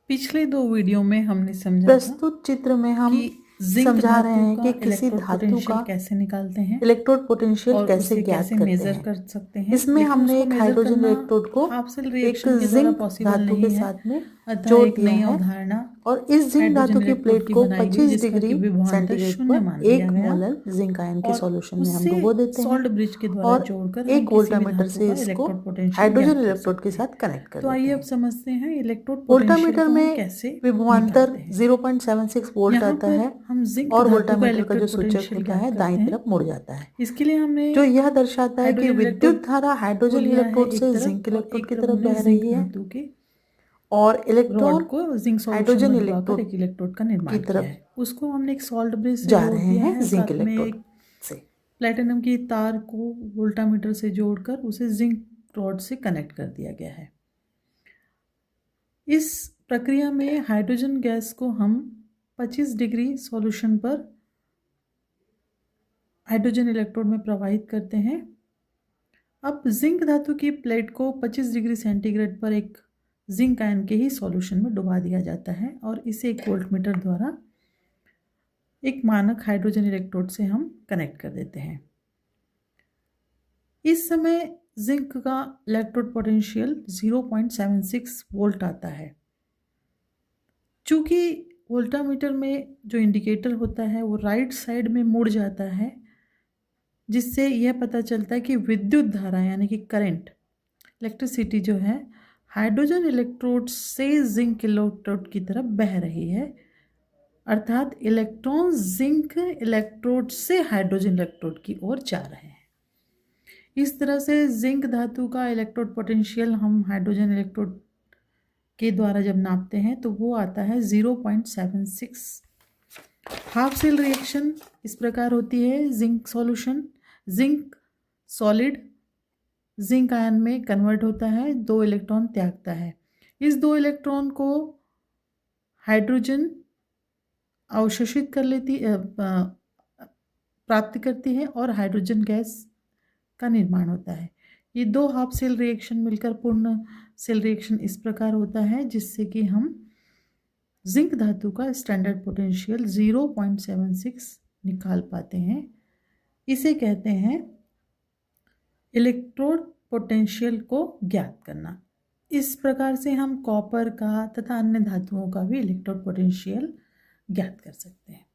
पिछले 2 वीडियो में हमने समझा था प्रस्तुत चित्र में हम कि जिंक समझा रहे धातु हैं का कि किसी इलेक्ट्रोड धातु पोटेंशियल का कैसे निकालते हैं इलेक्ट्रोड पोटेंशियल और कैसे उसे ज्ञात कैसे करते मेजर हैं। कर सकते हैं। इसमें लेकिन हमने उसको एक मेजर हाइड्रोजन करना इलेक्ट्रोड को हाफ सेल एक रिएक्शन के द्वारा जिंक पॉसिबल धातु नहीं के है, साथ में अतः जोड़ एक दिया नई है अवधारणा और इस जिंक धातु हाइड्रोजन की इलेक्ट्रोड प्लेट की को बनाई गई 25 जिसका डिग्री कि विभवांतर सेंटीग्रेड शून्य पर मान लिया 1 गया मोलर जिंक आयन के और सॉल्यूशन में हम उससे डुबो देते हैं सॉल्ट ब्रिज के द्वारा और जोड़कर हम 1 किसी भी वोल्टामीटर धातु से का इसको इलेक्ट्रोड पोटेंशियल हाइड्रोजन ज्ञात कर इलेक्ट्रोड के सकते हैं। साथ कनेक्ट कर तो देते आइए अब हैं। समझते हैं इलेक्ट्रोड पोटेंशियल वोल्टामीटर को हम में कैसे विभवांतर निकालते हैं। 0.76 वोल्ट यहाँ आता पर है हम जिंक और धातु का वोल्टामीटर का जो इलेक्ट्रोड सूचक पोटेंशियल होता ज्ञात है दाईं करते हैं। तरफ मुड़ जाता है, इसके लिए हमने जो यह दर्शाता है कि हाइड्रोजन विद्युत इलेक्ट्रोड धारा को हाइड्रोजन लिया है इलेक्ट्रोड एक से तरफ जिंक और इलेक्ट्रोड एक की तरफ तरफ हमने बह जिंक रही है धातु के और रॉड इलेक्ट्रॉन को जिंक सॉल्यूशन हाइड्रोजन में डुबाकर इलेक्ट्रोड एक इलेक्ट्रोड का की निर्माण किया तरफ है। उसको हमने एक सॉल्ट ब्रिज से जा जोड़ रहे दिया हैं है, जिंक साथ में इलेक्ट्रोड एक से। प्लेटिनम की तार को वोल्टामीटर से जोड़कर उसे जिंक रॉड से कनेक्ट कर दिया गया है। इस प्रक्रिया में हाइड्रोजन गैस को हम 25 डिग्री सॉल्यूशन पर हाइड्रोजन इलेक्ट्रोड में प्रवाहित करते हैं। अब जिंक धातु की प्लेट को 25 डिग्री सेंटीग्रेड पर एक जिंक आयन के ही सॉल्यूशन में डुबा दिया जाता है और इसे एक वोल्टमीटर द्वारा एक मानक हाइड्रोजन इलेक्ट्रोड से हम कनेक्ट कर देते हैं। इस समय जिंक का इलेक्ट्रोड पोटेंशियल 0.76 वोल्ट आता है। चूंकि वोल्टामीटर में जो इंडिकेटर होता है वो राइट साइड में मुड़ जाता है, जिससे यह पता चलता है कि विद्युत धारा यानी कि करंट इलेक्ट्रिसिटी जो है हाइड्रोजन इलेक्ट्रोड से जिंक इलेक्ट्रोड की तरफ बह रही है, अर्थात इलेक्ट्रॉन जिंक इलेक्ट्रोड से हाइड्रोजन इलेक्ट्रोड की ओर जा रहे हैं। इस तरह से जिंक धातु का इलेक्ट्रोड पोटेंशियल हम हाइड्रोजन इलेक्ट्रोड के द्वारा जब नापते हैं तो वो आता है 0.76। हाफ सेल रिएक्शन इस प्रकार होती है। Zinc solution zinc solid zinc ion में कन्वर्ट होता है, 2 इलेक्ट्रॉन त्यागता है। इस 2 इलेक्ट्रॉन को हाइड्रोजन अवशोषित कर लेती प्राप्त करती है और हाइड्रोजन गैस का निर्माण होता है। ये 2 हाफ सेल रिएक्शन मिलकर पूर्ण सेल रिएक्शन इस प्रकार होता है, जिससे कि हम जिंक धातु का स्टैंडर्ड पोटेंशियल 0.76 निकाल पाते हैं। इसे कहते हैं इलेक्ट्रोड पोटेंशियल को ज्ञात करना। इस प्रकार से हम कॉपर का तथा अन्य धातुओं का भी इलेक्ट्रोड पोटेंशियल ज्ञात कर सकते हैं।